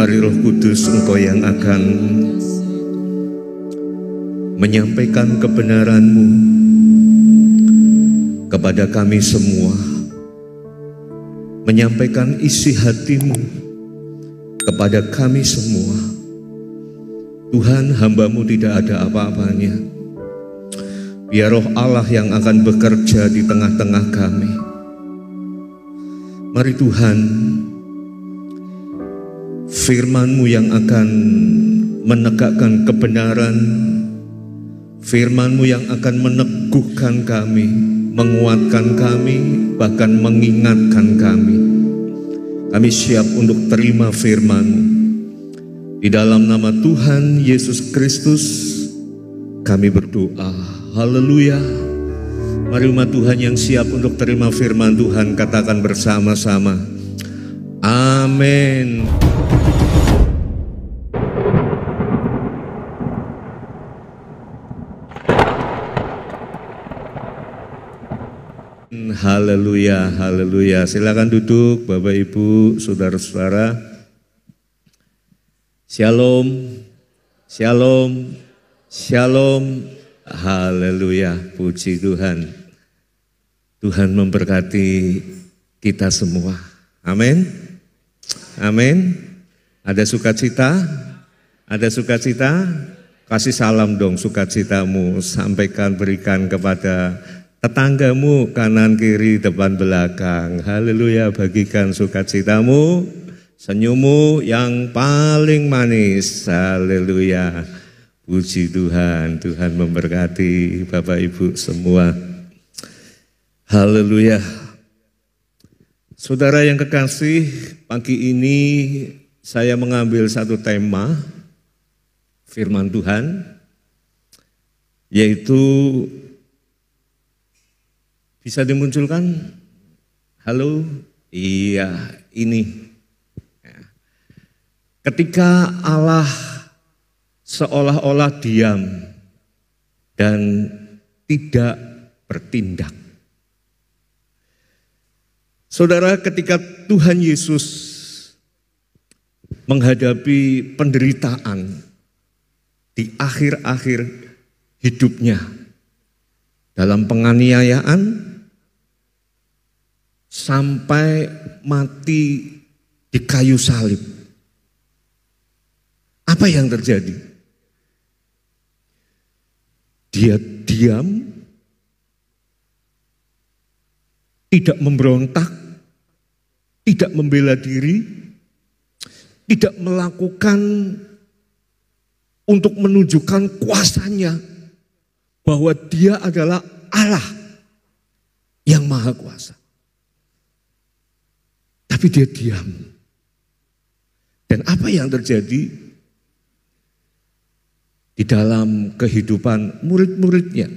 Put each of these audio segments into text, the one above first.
Mari Roh Kudus, Engkau yang akan menyampaikan kebenaran-Mu kepada kami semua, menyampaikan isi hati-Mu kepada kami semua. Tuhan, hamba-Mu tidak ada apa-apanya. Biar Roh Allah yang akan bekerja di tengah-tengah kami. Mari Tuhan, firman-Mu yang akan menegakkan kebenaran, firman-Mu yang akan meneguhkan kami, menguatkan kami, bahkan mengingatkan kami. Kami siap untuk terima firman-Mu. Di dalam nama Tuhan Yesus Kristus kami berdoa. Haleluya. Mari umat Tuhan yang siap untuk terima firman Tuhan katakan bersama-sama. Amin. Haleluya, haleluya. Silakan duduk Bapak Ibu, saudara-saudara. Shalom, shalom, shalom. Haleluya, puji Tuhan. Tuhan memberkati kita semua. Amin. Amin. Ada sukacita? Ada sukacita? Kasih salam dong sukacitamu. Sampaikan, berikan kepada tetanggamu kanan kiri depan belakang. Haleluya, bagikan sukacitamu, senyummu yang paling manis. Haleluya, puji Tuhan. Tuhan memberkati Bapak Ibu semua. Haleluya. Saudara yang kekasih, pagi ini saya mengambil satu tema firman Tuhan, yaitu bisa dimunculkan? Halo? Iya, ini. Ketika Allah seolah-olah diam dan tidak bertindak. Saudara, ketika Tuhan Yesus menghadapi penderitaan di akhir-akhir hidupnya dalam penganiayaan sampai mati di kayu salib, apa yang terjadi? Dia diam, tidak memberontak, tidak membela diri, tidak melakukan untuk menunjukkan kuasanya bahwa dia adalah Allah yang maha kuasa. Tapi dia diam. Dan apa yang terjadi di dalam kehidupan murid-muridnya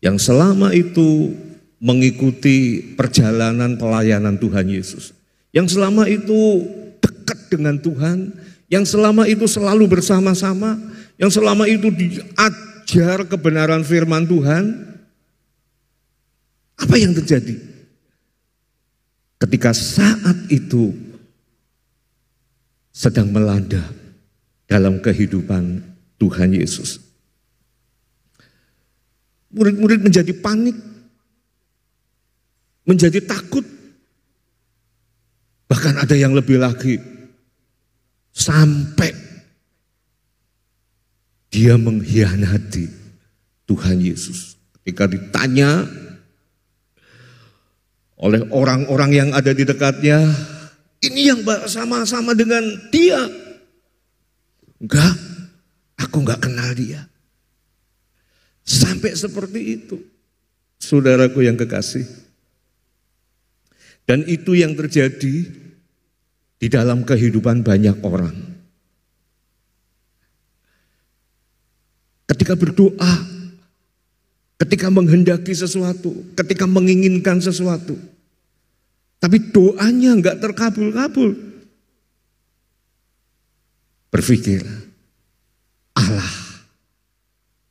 yang selama itu mengikuti perjalanan pelayanan Tuhan Yesus, yang selama itu dekat dengan Tuhan, yang selama itu selalu bersama-sama, yang selama itu diajar kebenaran firman Tuhan. Apa yang terjadi? Ketika saat itu sedang melanda dalam kehidupan Tuhan Yesus, murid-murid menjadi panik, menjadi takut. Bahkan ada yang lebih lagi, sampai dia mengkhianati Tuhan Yesus. Ketika ditanya oleh orang-orang yang ada di dekatnya, ini yang sama-sama dengan dia. Enggak, aku enggak kenal dia. Sampai seperti itu, saudaraku yang kekasih. Dan itu yang terjadi di dalam kehidupan banyak orang. Ketika berdoa, ketika menghendaki sesuatu, ketika menginginkan sesuatu, tapi doanya enggak terkabul-kabul. Berpikir, Allah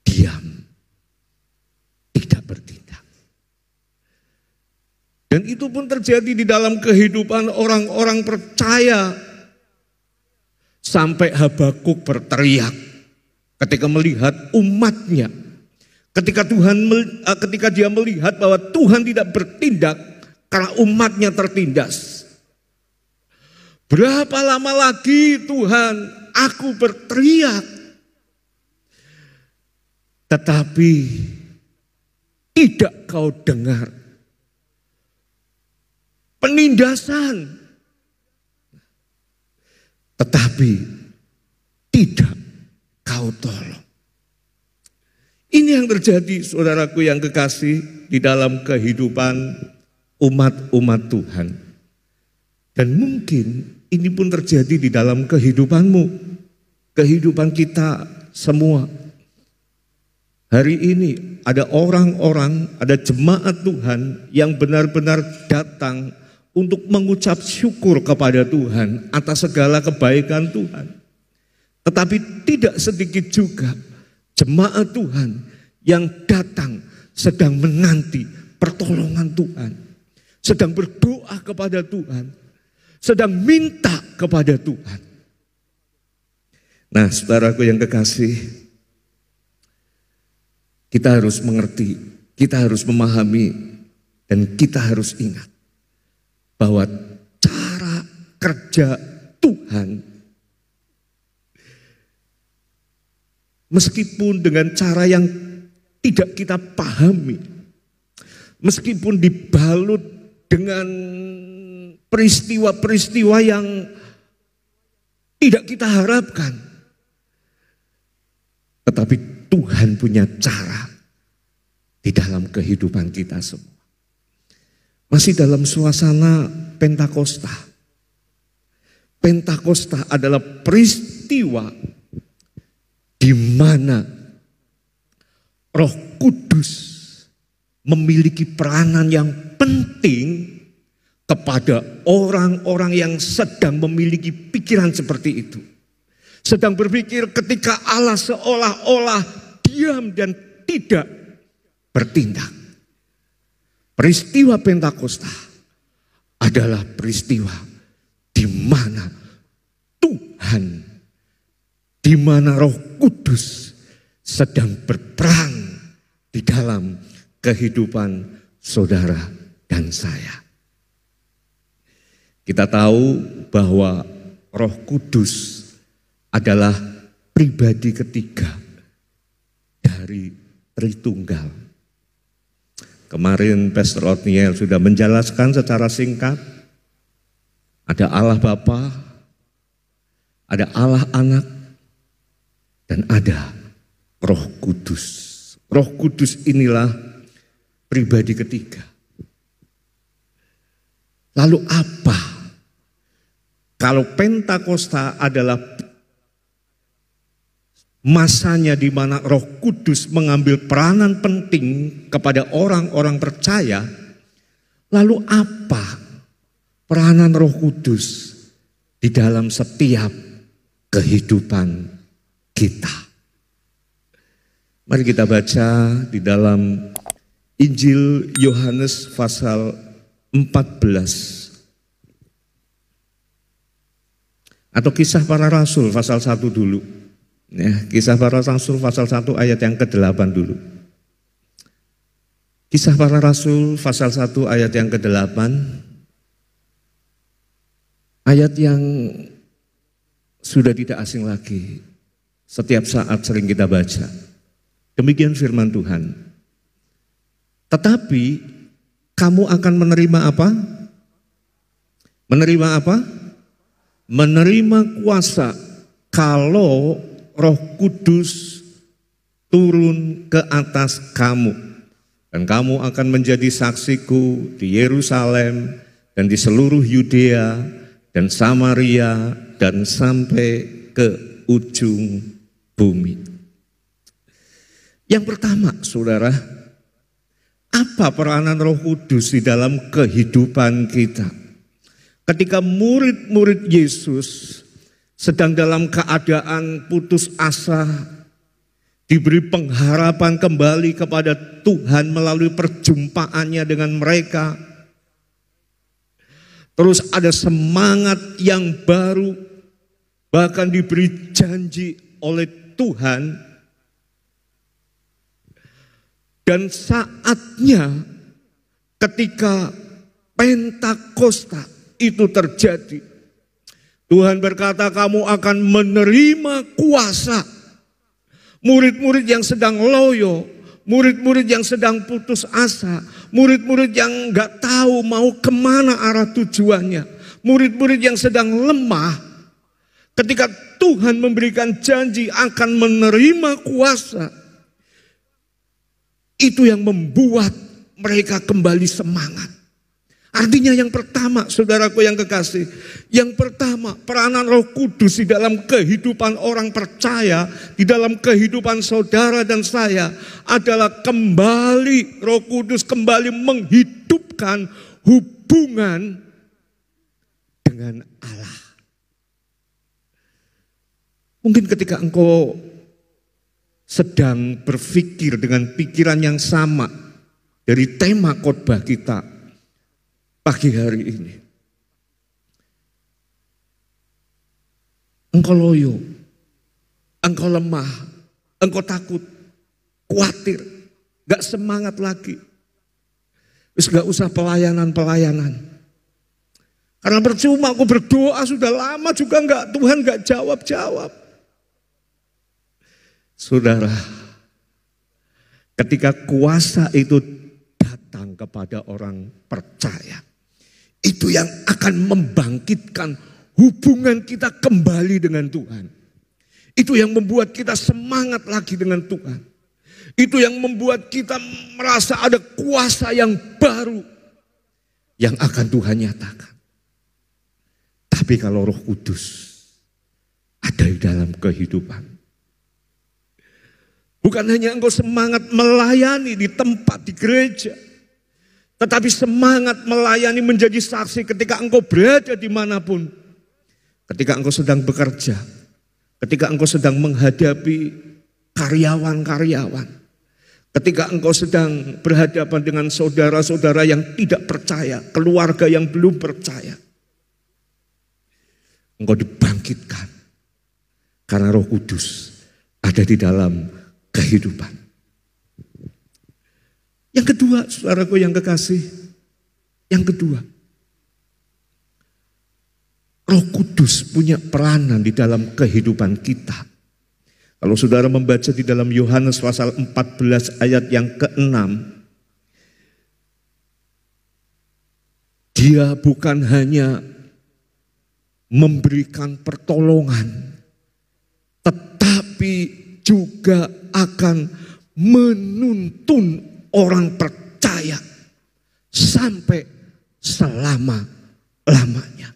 diam, tidak bertindak. Dan itu pun terjadi di dalam kehidupan orang-orang percaya Sampai Habakuk berteriak ketika melihat umatnya. Ketika dia melihat bahwa Tuhan tidak bertindak karena umatnya tertindas. Berapa lama lagi Tuhan aku berteriak, tetapi tidak kau dengar. Penindasan, tetapi tidak kau tolong. Ini yang terjadi, saudaraku yang kekasih, di dalam kehidupan umat-umat Tuhan. Dan mungkin ini pun terjadi di dalam kehidupanmu, kehidupan kita semua. Hari ini ada orang-orang, ada jemaat Tuhan yang benar-benar datang untuk mengucap syukur kepada Tuhan atas segala kebaikan Tuhan. Tetapi tidak sedikit juga jemaat Tuhan yang datang sedang menanti pertolongan Tuhan, sedang berdoa kepada Tuhan, sedang minta kepada Tuhan. Nah, saudaraku yang kekasih, kita harus mengerti, kita harus memahami, dan kita harus ingat bahwa cara kerja Tuhan, meskipun dengan cara yang tidak kita pahami, meskipun dibalut dengan peristiwa-peristiwa yang tidak kita harapkan, tetapi Tuhan punya cara di dalam kehidupan kita semua. Masih dalam suasana Pentakosta. Pentakosta adalah peristiwa di mana Roh Kudus memiliki peranan yang penting kepada orang-orang yang sedang memiliki pikiran seperti itu. Sedang berpikir ketika Allah seolah-olah diam dan tidak bertindak. Peristiwa Pentakosta adalah peristiwa di mana Tuhan, di mana Roh Kudus sedang berperan di dalam kehidupan saudara dan saya. Kita tahu bahwa Roh Kudus adalah pribadi ketiga dari Tritunggal. Kemarin Pastor Otniel sudah menjelaskan secara singkat. Ada Allah Bapa, ada Allah Anak, dan ada Roh Kudus. Roh Kudus inilah pribadi ketiga. Lalu apa? Kalau Pentakosta adalah masanya di mana Roh Kudus mengambil peranan penting kepada orang-orang percaya, lalu apa peranan Roh Kudus di dalam setiap kehidupan kita? Mari kita baca di dalam Injil Yohanes pasal 14 atau Kisah Para Rasul pasal 1 dulu. Ya, Kisah Para Rasul pasal 1 ayat yang ke-8 dulu. Kisah Para Rasul pasal 1 ayat yang ke-8. Ayat yang sudah tidak asing lagi. Setiap saat sering kita baca. Demikian firman Tuhan. Tetapi kamu akan menerima apa? Menerima apa? Menerima kuasa kalau Roh Kudus turun ke atas kamu. Dan kamu akan menjadi saksiku di Yerusalem dan di seluruh Yudea dan Samaria dan sampai ke ujung bumi. Yang pertama, saudara, apa peranan Roh Kudus di dalam kehidupan kita? Ketika murid-murid Yesus sedang dalam keadaan putus asa, diberi pengharapan kembali kepada Tuhan melalui perjumpaannya dengan mereka. Terus ada semangat yang baru bahkan diberi janji oleh Tuhan, dan saatnya ketika Pentakosta itu terjadi, Tuhan berkata, kamu akan menerima kuasa. Murid-murid yang sedang loyo, murid-murid yang sedang putus asa, murid-murid yang gak tahu mau kemana arah tujuannya, murid-murid yang sedang lemah, ketika Tuhan memberikan janji akan menerima kuasa, itu yang membuat mereka kembali semangat. Artinya yang pertama, saudaraku yang kekasih, yang pertama peranan Roh Kudus di dalam kehidupan orang percaya, di dalam kehidupan saudara dan saya adalah kembali Roh Kudus kembali menghidupkan hubungan dengan Allah. Mungkin ketika engkau sedang berpikir dengan pikiran yang sama dari tema khotbah kita pagi hari ini, engkau loyo, engkau lemah, engkau takut, khawatir, gak semangat lagi, terus gak usah pelayanan. Karena percuma aku berdoa sudah lama juga Tuhan gak jawab. Saudara, ketika kuasa itu datang kepada orang percaya, itu yang akan membangkitkan hubungan kita kembali dengan Tuhan. Itu yang membuat kita semangat lagi dengan Tuhan. Itu yang membuat kita merasa ada kuasa yang baru yang akan Tuhan nyatakan. Tapi kalau Roh Kudus ada di dalam kehidupan, bukan hanya engkau semangat melayani di tempat, di gereja, tetapi semangat melayani menjadi saksi ketika engkau berada dimanapun. Ketika engkau sedang bekerja, ketika engkau sedang menghadapi karyawan-karyawan, ketika engkau sedang berhadapan dengan saudara-saudara yang tidak percaya, keluarga yang belum percaya, engkau dibangkitkan karena Roh Kudus ada di dalam kehidupan. Yang kedua, saudaraku yang kekasih, yang kedua, Roh Kudus punya peranan di dalam kehidupan kita. Kalau saudara membaca di dalam Yohanes pasal 14 ayat yang ke-6, Dia bukan hanya memberikan pertolongan, tetapi juga akan menuntun orang percaya sampai selama-lamanya.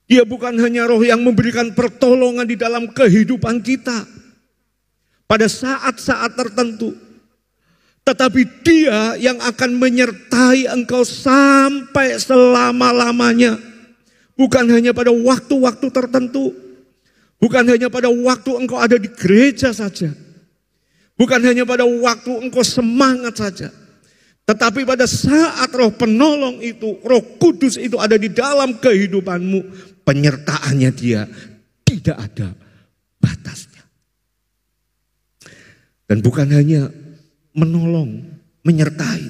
Dia bukan hanya Roh yang memberikan pertolongan di dalam kehidupan kita pada saat-saat tertentu, tetapi Dia yang akan menyertai engkau sampai selama-lamanya. Bukan hanya pada waktu-waktu tertentu, bukan hanya pada waktu engkau ada di gereja saja, bukan hanya pada waktu engkau semangat saja, tetapi pada saat Roh penolong itu, Roh Kudus itu ada di dalam kehidupanmu, penyertaannya Dia tidak ada batasnya. Dan bukan hanya menolong, menyertai,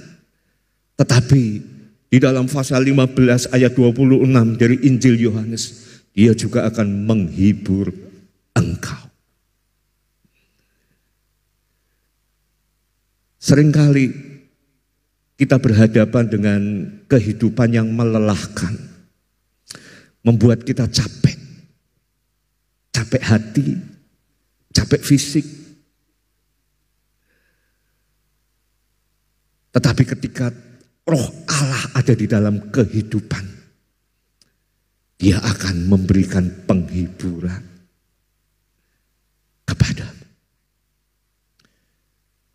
tetapi di dalam pasal 15 ayat 26 dari Injil Yohanes, Dia juga akan menghibur engkau. Seringkali kita berhadapan dengan kehidupan yang melelahkan, membuat kita capek. Capek hati, capek fisik. Tetapi ketika Roh Allah ada di dalam kehidupan, Dia akan memberikan penghiburan kepadamu.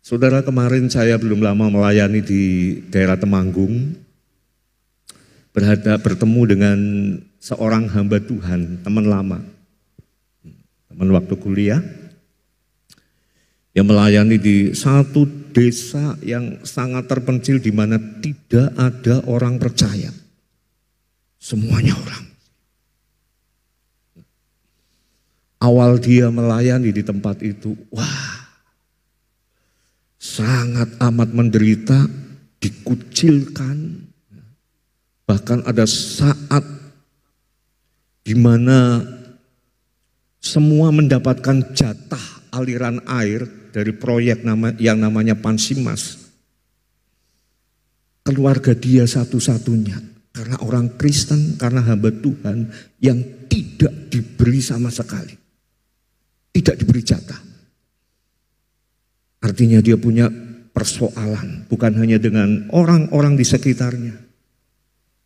Saudara, kemarin saya belum lama melayani di daerah Temanggung, bertemu dengan seorang hamba Tuhan, teman lama, teman waktu kuliah, yang melayani di satu desa yang sangat terpencil di mana tidak ada orang percaya, semuanya orang. awal dia melayani di tempat itu, wah, sangat amat menderita, dikucilkan. Bahkan ada saat di mana semua mendapatkan jatah aliran air dari proyek yang namanya Pansimas. Keluarga dia satu-satunya, karena orang Kristen, karena hamba Tuhan yang tidak diberi sama sekali. Tidak diberi jatah. Artinya dia punya persoalan, bukan hanya dengan orang-orang di sekitarnya,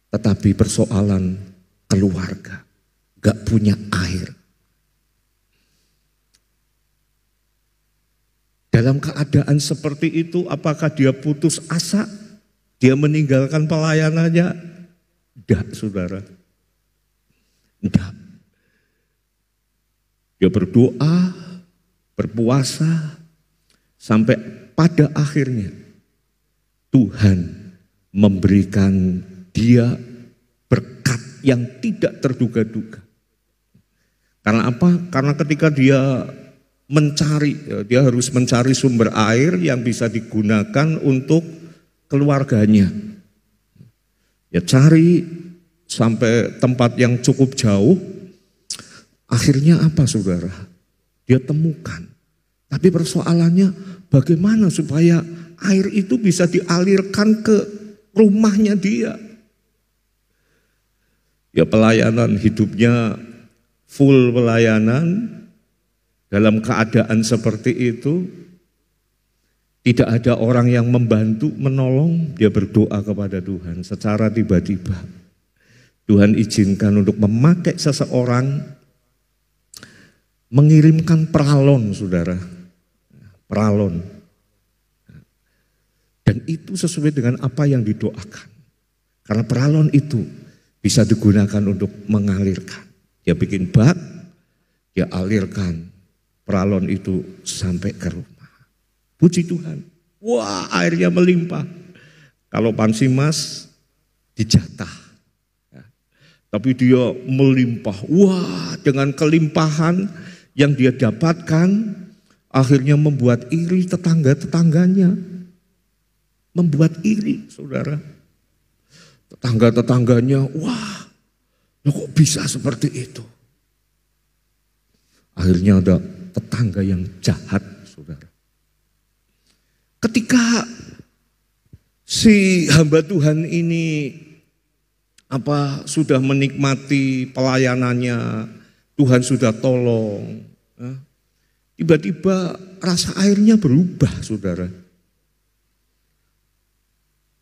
tetapi persoalan keluarga, gak punya air. Dalam keadaan seperti itu, apakah dia putus asa? Dia meninggalkan pelayanannya? Tidak, saudara. Tidak. Dia berdoa, berpuasa, sampai pada akhirnya Tuhan memberikan dia berkat yang tidak terduga-duga. Karena apa? Karena ketika dia dia harus mencari sumber air yang bisa digunakan untuk keluarganya. Ya cari sampai tempat yang cukup jauh. Akhirnya apa, saudara? Dia temukan. Tapi persoalannya bagaimana supaya air itu bisa dialirkan ke rumahnya dia. Ya pelayanan hidupnya full pelayanan. Dalam keadaan seperti itu, tidak ada orang yang membantu, menolong. Dia berdoa kepada Tuhan secara tiba-tiba. Tuhan izinkan untuk memakai seseorang, mengirimkan peralon, saudara. Peralon. Dan itu sesuai dengan apa yang didoakan. Karena peralon itu bisa digunakan untuk mengalirkan. Dia bikin bak, dia alirkan peralon itu sampai ke rumah. Puji Tuhan. Wah, airnya melimpah. Kalau Pansimas dijatah. Ya. Tapi dia melimpah. Wah, dengan kelimpahan yang dia dapatkan, akhirnya membuat iri tetangga-tetangganya. Membuat iri, saudara. Tetangga-tetangganya, wah, kok bisa seperti itu? Akhirnya ada tetangga yang jahat, saudara. Ketika si hamba Tuhan ini sudah menikmati pelayanannya, Tuhan sudah tolong, tiba-tiba rasa airnya berubah, saudara.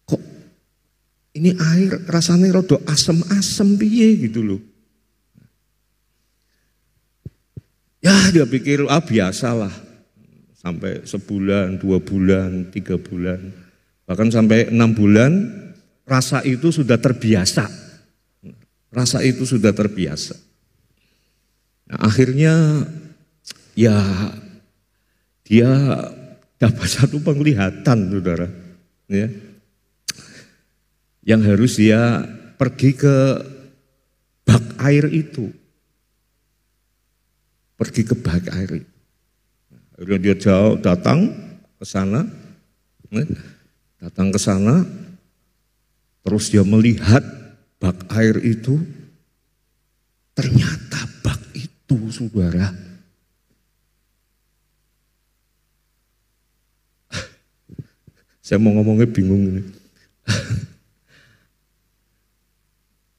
Kok ini air rasanya rada asem-asem piye gitu loh. Ya dia pikir biasalah, sampai sebulan, 2 bulan, 3 bulan, bahkan sampai 6 bulan rasa itu sudah terbiasa. Rasa itu sudah terbiasa. Nah, akhirnya ya dia dapat satu penglihatan, saudara. Ya. Yang harus dia pergi ke bak air itu. Pergi ke bak air itu. Akhirnya dia jauh datang ke sana. Datang ke sana. Terus dia melihat bak air itu. Ternyata bak itu, saudara, saya mau ngomongnya bingung ini.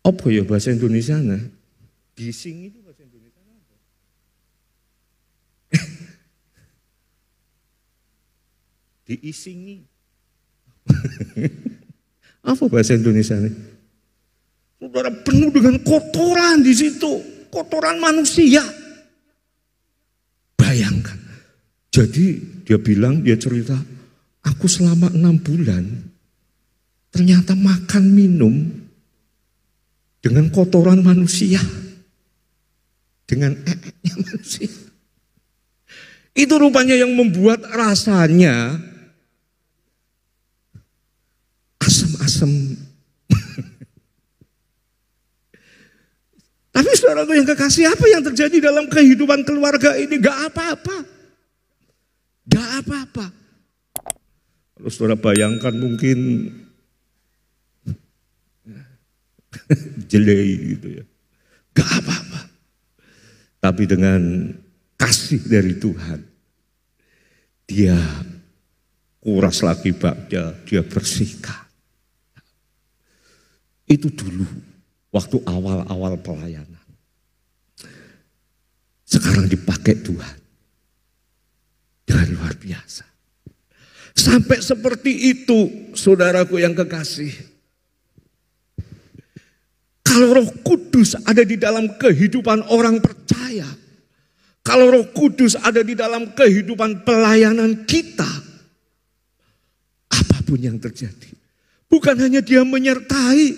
Apa ya bahasa Indonesia? Bising itu bahasa Indonesia apa? Diisingi. Apa bahasa Indonesia nih? Saudara, penuh dengan kotoran di situ, kotoran manusia. Bayangkan. Jadi dia cerita, aku selama 6 bulan ternyata makan minum dengan kotoran manusia, dengan eeknya manusia. Itu rupanya yang membuat rasanya asam-asam. Tapi saudaraku yang kekasih, apa yang terjadi dalam kehidupan keluarga ini? Gak apa-apa. Gak apa-apa. Kalau saudara bayangkan mungkin jelek gitu ya. Gak apa-apa. Tapi dengan kasih dari Tuhan, dia kuras lagi baknya, dia bersihkan. Itu dulu waktu awal-awal pelayanan. Sekarang dipakai Tuhan dengan luar biasa. Sampai seperti itu, saudaraku yang kekasih. Kalau Roh Kudus ada di dalam kehidupan orang percaya, kalau Roh Kudus ada di dalam kehidupan pelayanan kita, apapun yang terjadi, bukan hanya dia menyertai,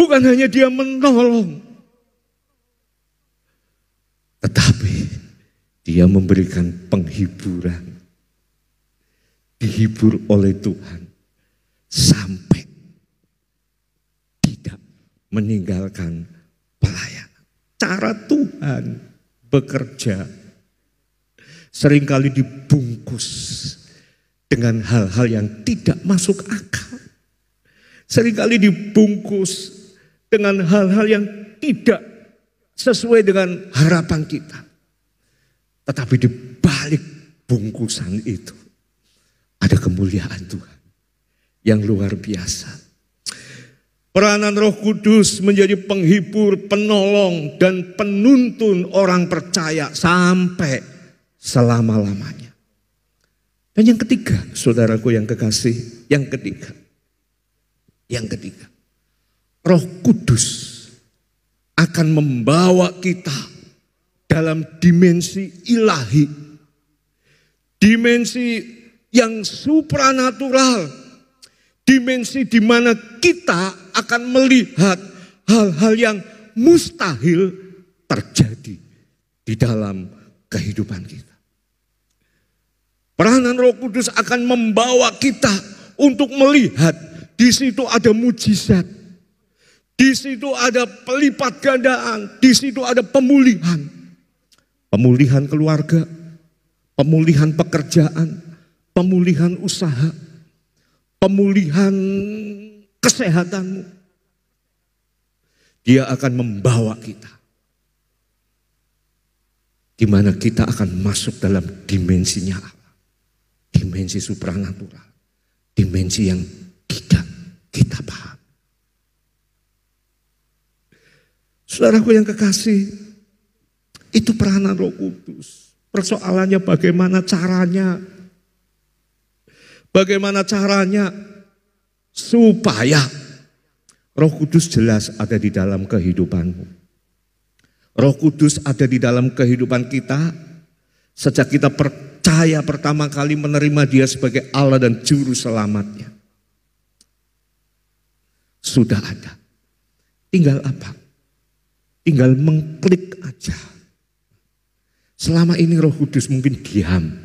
bukan hanya dia menolong, tetapi dia memberikan penghiburan. Dihibur oleh Tuhan sampai tidak meninggalkan pelayanan. Cara Tuhan bekerja seringkali dibungkus dengan hal-hal yang tidak masuk akal. Seringkali dibungkus dengan hal-hal yang tidak sesuai dengan harapan kita. Tetapi di balik bungkusan itu ada kemuliaan Tuhan yang luar biasa. Peranan Roh Kudus menjadi penghibur, penolong, dan penuntun orang percaya sampai selama-lamanya. Dan yang ketiga, saudaraku yang kekasih, yang ketiga, Roh Kudus akan membawa kita dalam dimensi ilahi, dimensi yang supranatural, dimensi di mana kita akan melihat hal-hal yang mustahil terjadi di dalam kehidupan kita. Peranan Roh Kudus akan membawa kita untuk melihat di situ ada mujizat, di situ ada pelipat gandaan, di situ ada pemulihan, pemulihan keluarga, pemulihan pekerjaan, pemulihan usaha, pemulihan kesehatanmu. Dia akan membawa kita, di mana kita akan masuk dalam dimensinya Allah, dimensi supranatural, dimensi yang tidak kita paham. Saudaraku yang kekasih, itu peranan Roh Kudus. Persoalannya bagaimana caranya? Bagaimana caranya supaya Roh Kudus jelas ada di dalam kehidupanmu. Roh Kudus ada di dalam kehidupan kita sejak kita percaya pertama kali menerima Dia sebagai Allah dan Juru Selamatnya. Sudah ada. Tinggal apa? Tinggal mengklik aja. Selama ini Roh Kudus mungkin diam.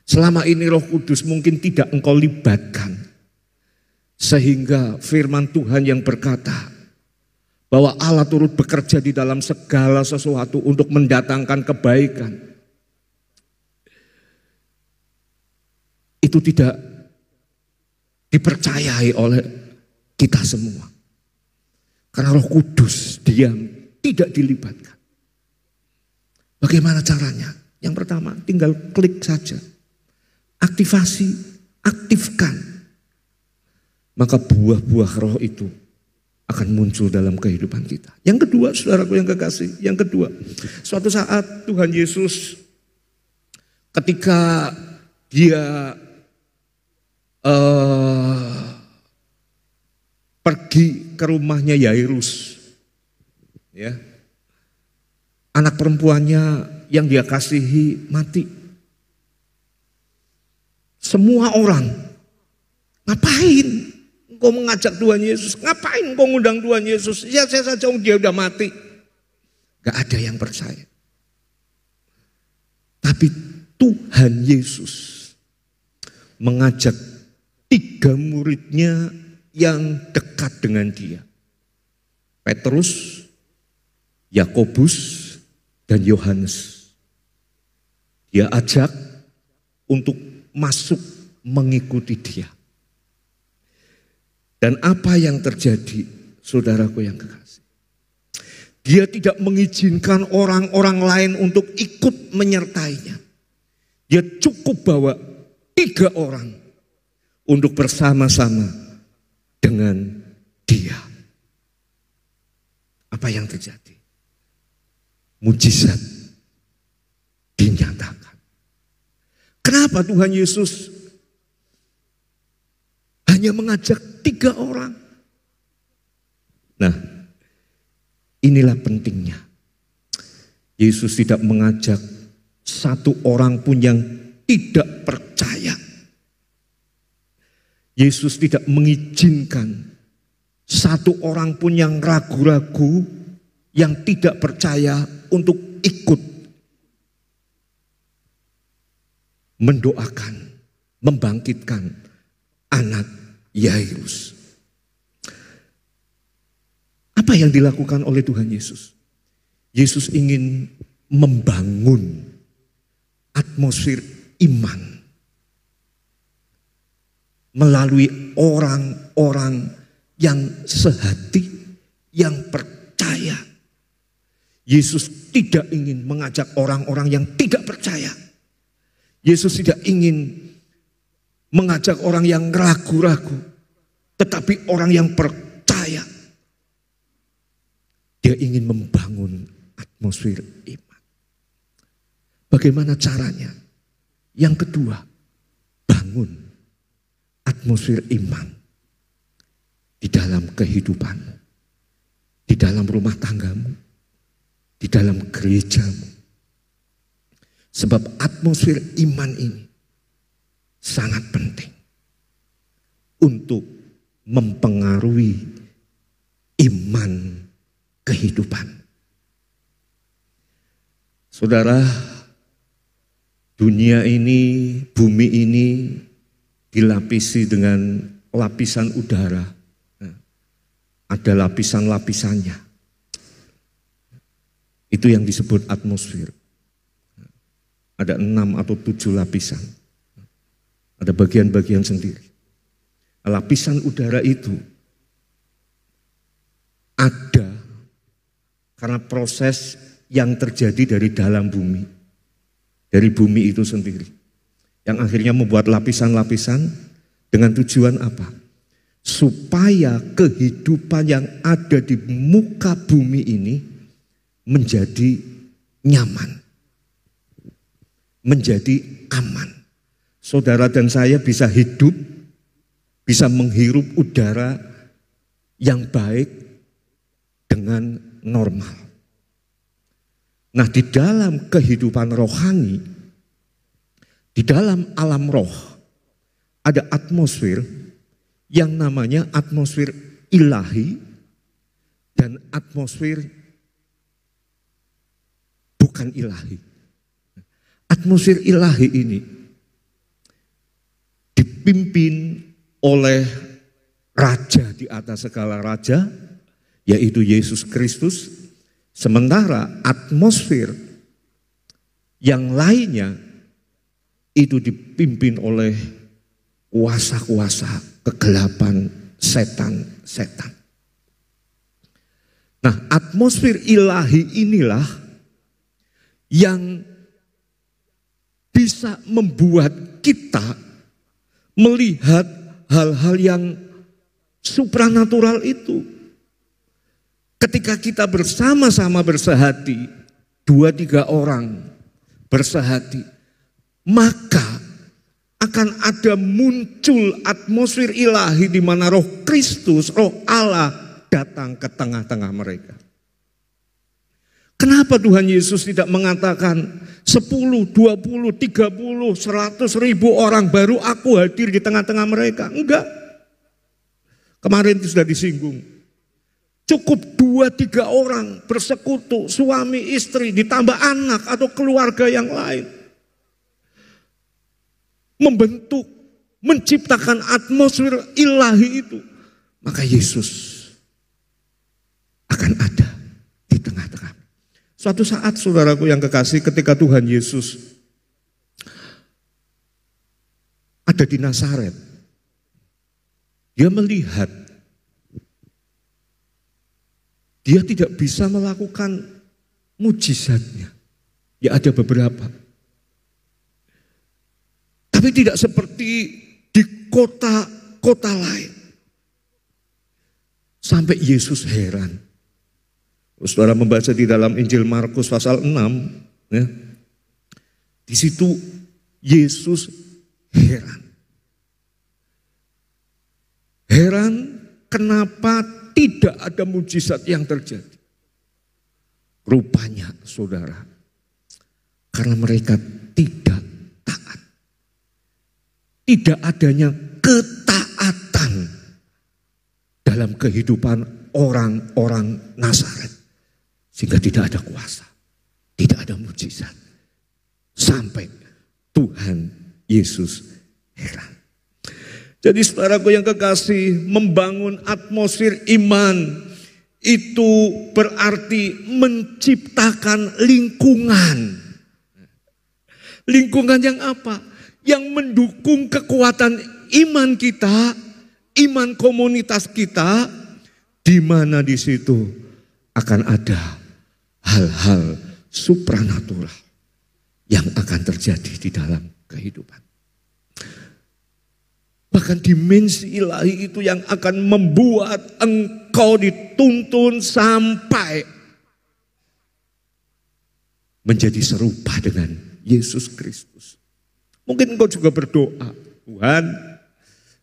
Selama ini Roh Kudus mungkin tidak engkau libatkan. Sehingga firman Tuhan yang berkata bahwa Allah turut bekerja di dalam segala sesuatu untuk mendatangkan kebaikan. Itu tidak dipercayai oleh kita semua. Karena Roh Kudus diam, tidak dilibatkan. Bagaimana caranya? Yang pertama, tinggal klik saja. Aktivasi, aktifkan. Maka buah-buah roh itu akan muncul dalam kehidupan kita. Yang kedua, saudaraku yang kekasih, yang kedua, suatu saat Tuhan Yesus ketika Dia pergi ke rumahnya Yairus, ya, anak perempuannya yang Dia kasihi mati. Semua orang, ngapain engkau mengajak Tuhan Yesus? Ngapain engkau ngundang Tuhan Yesus? Ya saya saja dia udah mati. Gak ada yang percaya. Tapi Tuhan Yesus mengajak 3 muridnya yang dekat dengan Dia. Petrus, Yakobus, dan Yohanes. Dia ajak untuk masuk mengikuti dia. Dan apa yang terjadi, saudaraku yang kekasih? Dia tidak mengizinkan orang-orang lain untuk ikut menyertainya. Dia cukup bawa 3 orang untuk bersama-sama dengan dia. Apa yang terjadi? Mujizat dinyatakan. Kenapa Tuhan Yesus hanya mengajak 3 orang? Nah, inilah pentingnya. Yesus tidak mengajak 1 orang pun yang tidak percaya. Yesus tidak mengizinkan 1 orang pun yang ragu-ragu, yang tidak percaya untuk ikut mendoakan, membangkitkan anak Yairus. Apa yang dilakukan oleh Tuhan Yesus? Yesus ingin membangun atmosfer iman melalui orang-orang yang sehati, yang percaya. Yesus tidak ingin mengajak orang-orang yang tidak percaya. Yesus tidak ingin mengajak orang yang ragu-ragu, tetapi orang yang percaya. Dia ingin membangun atmosfer iman. Bagaimana caranya? Yang kedua, bangun atmosfer iman di dalam kehidupanmu, di dalam rumah tanggamu, di dalam gerejamu. Sebab atmosfer iman ini sangat penting untuk mempengaruhi iman kehidupan. Saudara, dunia ini, bumi ini dilapisi dengan lapisan udara. Ada lapisan-lapisannya. Itu yang disebut atmosfer. Ada 6 atau 7 lapisan. Ada bagian-bagian sendiri. Lapisan udara itu ada karena proses yang terjadi dari dalam bumi. Dari bumi itu sendiri. Yang akhirnya membuat lapisan-lapisan dengan tujuan apa? Supaya kehidupan yang ada di muka bumi ini menjadi nyaman. Menjadi aman. Saudara dan saya bisa hidup, bisa menghirup udara yang baik dengan normal. Nah, di dalam kehidupan rohani, di dalam alam roh, ada atmosfer yang namanya atmosfer ilahi dan atmosfer bukan ilahi. Atmosfer ilahi ini dipimpin oleh Raja di atas segala raja, yaitu Yesus Kristus. Sementara atmosfer yang lainnya itu dipimpin oleh kuasa-kuasa kegelapan setan-setan. Nah, atmosfer ilahi inilah yang bisa membuat kita melihat hal-hal yang supranatural itu. Ketika kita bersama-sama bersehati, 2-3 orang bersehati, maka akan ada muncul atmosfer ilahi di mana roh Kristus, roh Allah datang ke tengah-tengah mereka. Kenapa Tuhan Yesus tidak mengatakan 10, 20, 30, 100 ribu orang baru aku hadir di tengah-tengah mereka? Enggak. Kemarin itu sudah disinggung. Cukup 2-3 orang bersekutu, suami istri ditambah anak atau keluarga yang lain. Membentuk, menciptakan atmosfer ilahi itu. Maka Yesus akan akan ada di tengah-tengah. Suatu saat saudaraku yang kekasih, ketika Tuhan Yesus ada di Nazaret, dia melihat dia tidak bisa melakukan mujizatnya. Ya ada beberapa. Tapi tidak seperti di kota-kota lain. Sampai Yesus heran. Saudara membaca di dalam Injil Markus pasal 6. Ya, di situ Yesus heran. Heran kenapa tidak ada mujizat yang terjadi. Rupanya saudara, karena mereka tidak taat. Tidak adanya ketaatan dalam kehidupan orang-orang Nazaret. Sehingga tidak ada kuasa, tidak ada mujizat. Sampai Tuhan Yesus heran. Jadi saudaraku yang kekasih, membangun atmosfer iman itu berarti menciptakan lingkungan. Lingkungan yang apa? Yang mendukung kekuatan iman kita, iman komunitas kita, di mana di situ akan ada hal-hal supranatural yang akan terjadi di dalam kehidupan. Bahkan dimensi ilahi itu yang akan membuat engkau dituntun sampai menjadi serupa dengan Yesus Kristus. Mungkin engkau juga berdoa, Tuhan,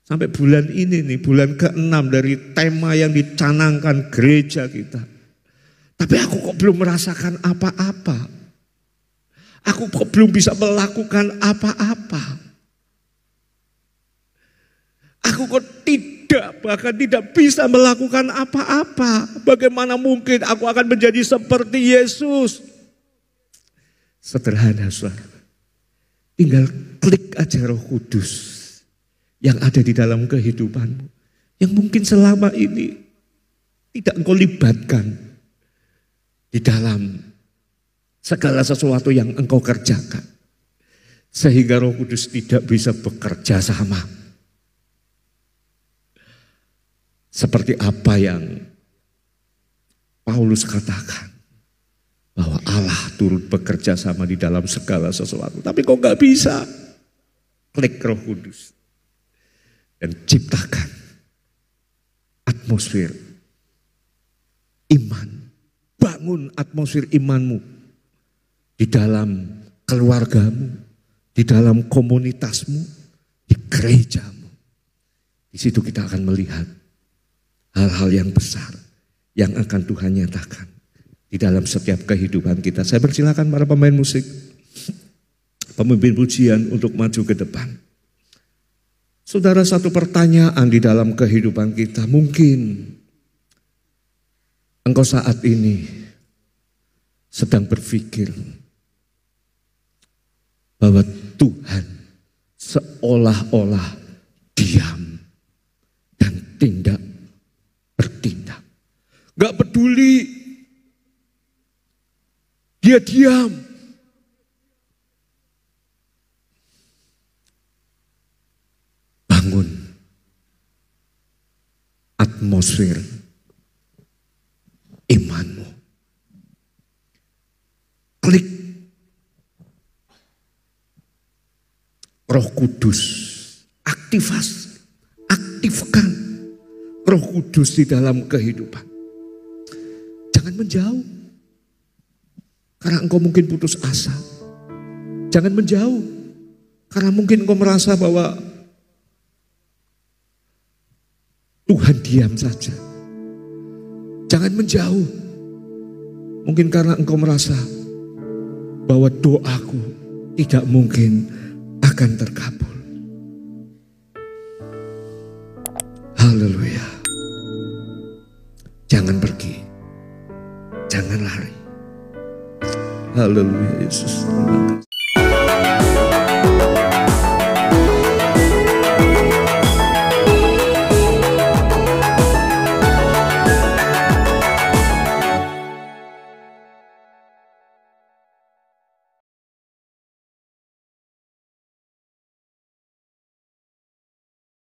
sampai bulan ini nih, bulan ke-6 dari tema yang dicanangkan gereja kita. Tapi aku kok belum merasakan apa-apa. Aku kok belum bisa melakukan apa-apa. Aku kok bahkan tidak bisa melakukan apa-apa. Bagaimana mungkin aku akan menjadi seperti Yesus? Sederhana, saudara. Tinggal klik aja Roh Kudus yang ada di dalam kehidupanmu. Yang mungkin selama ini tidak engkau libatkan di dalam segala sesuatu yang engkau kerjakan. Sehingga Roh Kudus tidak bisa bekerja sama. Seperti apa yang Paulus katakan. Bahwa Allah turut bekerja sama di dalam segala sesuatu. Tapi kok gak bisa? Klik Roh Kudus. Dan ciptakan atmosfer iman. Bangun atmosfer imanmu. Di dalam keluargamu. Di dalam komunitasmu. Di gerejamu. Di situ kita akan melihat hal-hal yang besar yang akan Tuhan nyatakan di dalam setiap kehidupan kita. Saya persilakan para pemain musik, pemimpin pujian untuk maju ke depan. Saudara, satu pertanyaan di dalam kehidupan kita. Mungkin engkau saat ini sedang berpikir bahwa Tuhan seolah-olah diam dan tidak bertindak. Gak peduli, dia diam. Bangun atmosfer imanmu. Klik Roh Kudus, aktifkan Roh Kudus di dalam kehidupan. Jangan menjauh. Karena engkau mungkin putus asa. Jangan menjauh. Karena mungkin engkau merasa bahwa Tuhan diam saja. Jangan menjauh. Mungkin karena engkau merasa bahwa doaku tidak mungkin akan terkabul. Haleluya. Jangan pergi. Jangan lari. Haleluya Yesus.